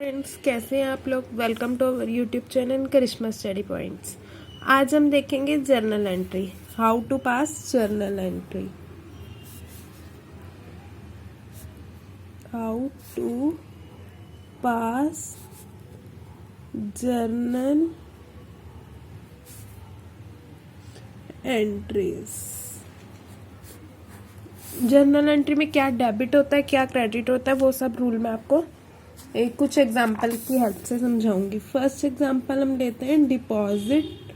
Friends, कैसे हैं आप लोग। Welcome to our YouTube channel Karishma study points. आज हम देखेंगे journal entry, how to pass journal entry. How to pass journal entries. Journal entry में क्या डेबिट होता है, क्या क्रेडिट होता है, वो सब रूल मैं आपको कुछ एग्जाम्पल की हेल्प से समझाऊंगी। फर्स्ट एग्जाम्पल हम लेते हैं deposit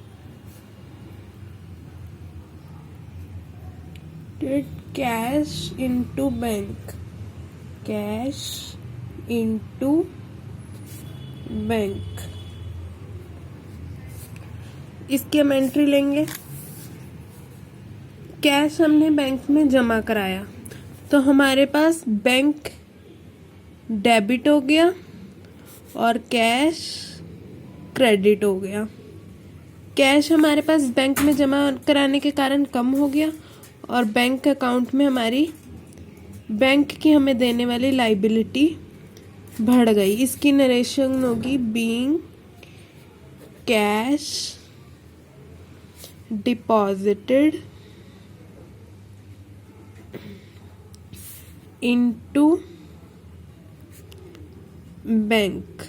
cash into bank. Cash into bank, इसकी हम एंट्री लेंगे। कैश हमने बैंक में जमा कराया तो हमारे पास बैंक डेबिट हो गया और कैश क्रेडिट हो गया। कैश हमारे पास बैंक में जमा कराने के कारण कम हो गया और बैंक अकाउंट में हमारी बैंक की हमें देने वाली लाइबिलिटी बढ़ गई। इसकी नरेशन होगी being cash deposited into bank.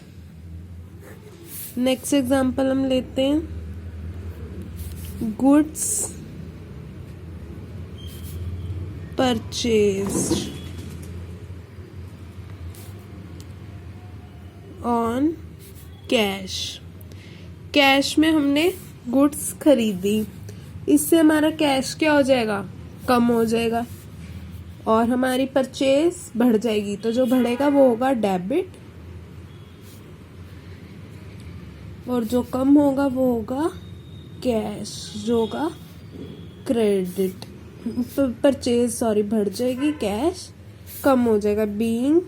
Next example हम लेते हैं goods purchased on cash. Cash में हमने गुड्स खरीदी, इससे हमारा कैश क्या हो जाएगा, कम हो जाएगा और हमारी परचेज बढ़ जाएगी। तो जो बढ़ेगा वो होगा डेबिट और जो कम होगा वो होगा कैश, जो होगा क्रेडिट। परचेज बढ़ जाएगी, कैश कम हो जाएगा। Being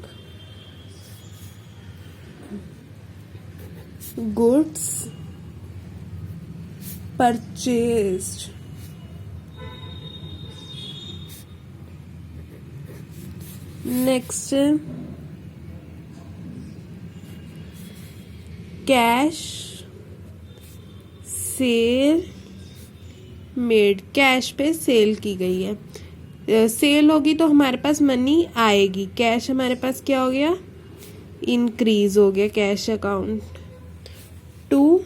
goods purchased next cash sale made. Cash पे सेल की गई है, सेल होगी तो हमारे पास मनी आएगी। कैश हमारे पास क्या हो गया, इंक्रीज हो गया cash account to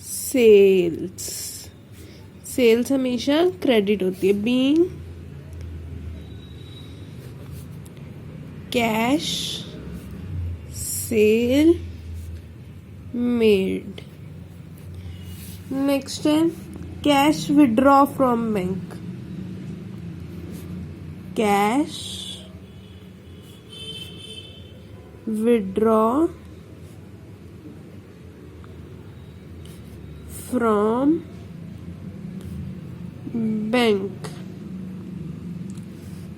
sales. Sales हमेशा क्रेडिट होती है। Being cash sale made. Next है cash withdraw from bank. Cash withdraw from bank.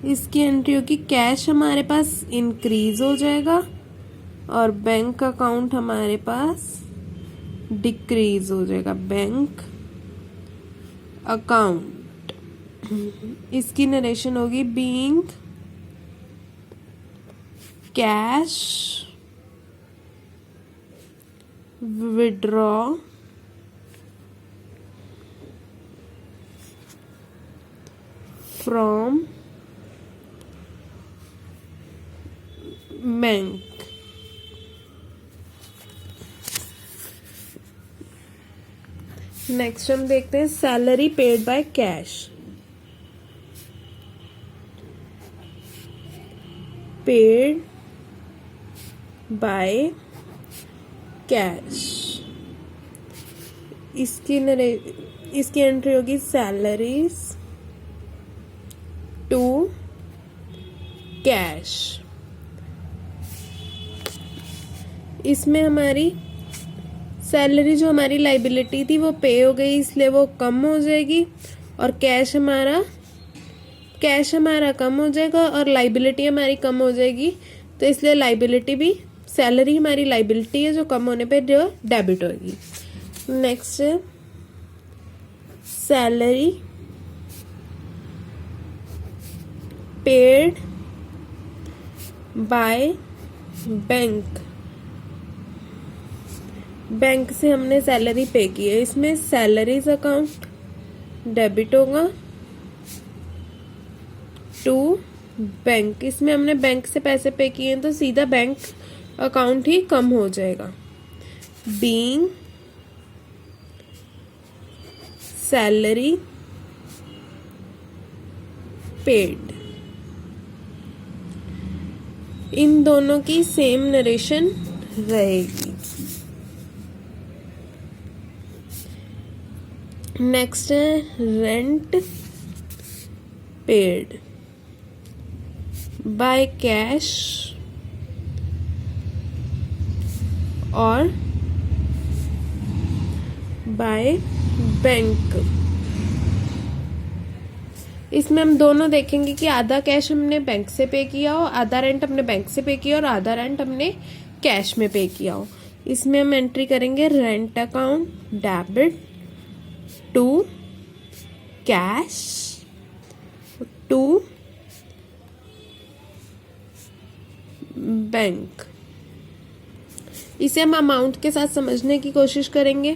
इसकी एंट्री होगी कैश हमारे पास इंक्रीज हो जाएगा और बैंक अकाउंट हमारे पास डिक्रीज हो जाएगा। बैंक अकाउंट, इसकी नरेशन होगी being cash withdraw from bank. Next हम देखते हैं salary paid by cash. Paid by cash, इसकी एंट्री होगी सैलरीज टू कैश। इसमें हमारी सैलरी जो हमारी लाइबिलिटी थी वो पे हो गई, इसलिए वो कम हो जाएगी और कैश हमारा कम हो जाएगा और लाइबिलिटी हमारी कम हो जाएगी। तो इसलिए लाइबिलिटी भी, सैलरी हमारी लाइबिलिटी है जो कम होने पे जो डेबिट होगी। Next salary paid by bank bank से हमने सैलरी पे की है, इसमें सैलरीज अकाउंट डेबिट होगा टू बैंक। इसमें हमने बैंक से पैसे पे किए हैं तो सीधा बैंक अकाउंट ही कम हो जाएगा। बीइंग सैलरी पेड, इन दोनों की सेम नरेशन रहेगी। नेक्स्ट है रेंट पेड बाय कैश और बाय बैंक। इसमें हम दोनों देखेंगे कि आधा कैश हमने बैंक से पे किया हो, आधा रेंट हमने बैंक से पे किया और आधा रेंट हमने कैश में पे किया हो। इसमें हम एंट्री करेंगे rent account debit to cash to bank. इसे हम अमाउंट के साथ समझने की कोशिश करेंगे।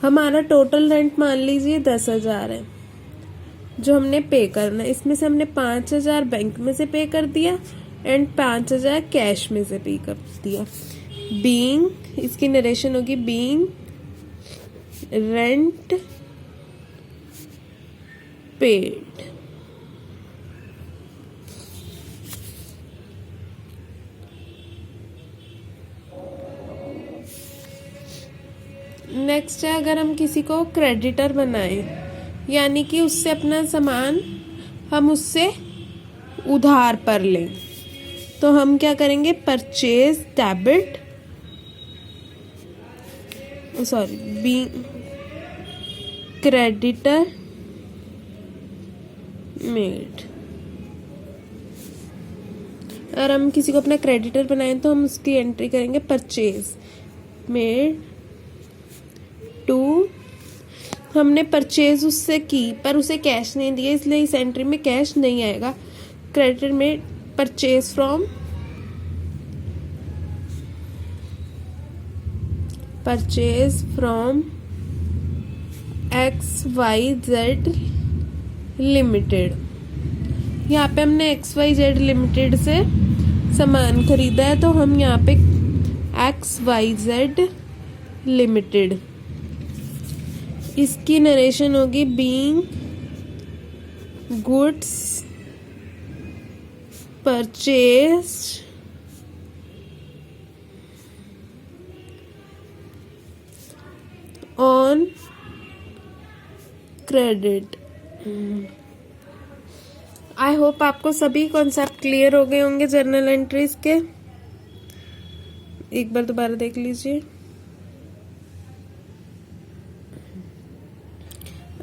हमारा टोटल रेंट मान लीजिए 10,000 है जो हमने पे करना है। इसमें से हमने 5,000 बैंक में से पे कर दिया एंड 5,000 कैश में से पे कर दिया। बीइंग, इसकी नरेशन होगी बीइंग रेंट पेड। नेक्स्ट है अगर हम किसी को क्रेडिटर बनाएं, यानी कि उससे अपना सामान हम उससे उधार पर लें, तो हम क्या करेंगे, purchase debit B creditor made. अगर हम किसी को अपना क्रेडिटर बनाएं तो हम उसकी एंट्री करेंगे परचेज मेड टू। हमने परचेज उससे की पर उसे कैश नहीं दिया, इसलिए इस एंट्री में कैश नहीं आएगा। क्रेडिटर में परचेज फ्रॉम XYZ लिमिटेड। यहाँ पे हमने XYZ लिमिटेड से सामान खरीदा है तो हम यहाँ पे XYZ लिमिटेड, इसकी नरेशन होगी being goods purchased on credit. I hope आपको सभी कॉन्सेप्ट क्लियर हो गए होंगे जर्नल एंट्रीज के। एक बार दोबारा देख लीजिए।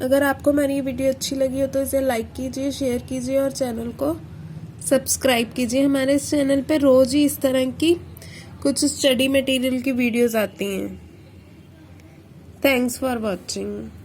अगर आपको हमारी ये वीडियो अच्छी लगी हो तो इसे लाइक कीजिए, शेयर कीजिए और चैनल को सब्सक्राइब कीजिए। हमारे इस चैनल पे रोज ही इस तरह की कुछ स्टडी मटेरियल की वीडियोस आती हैं। Thanks for watching.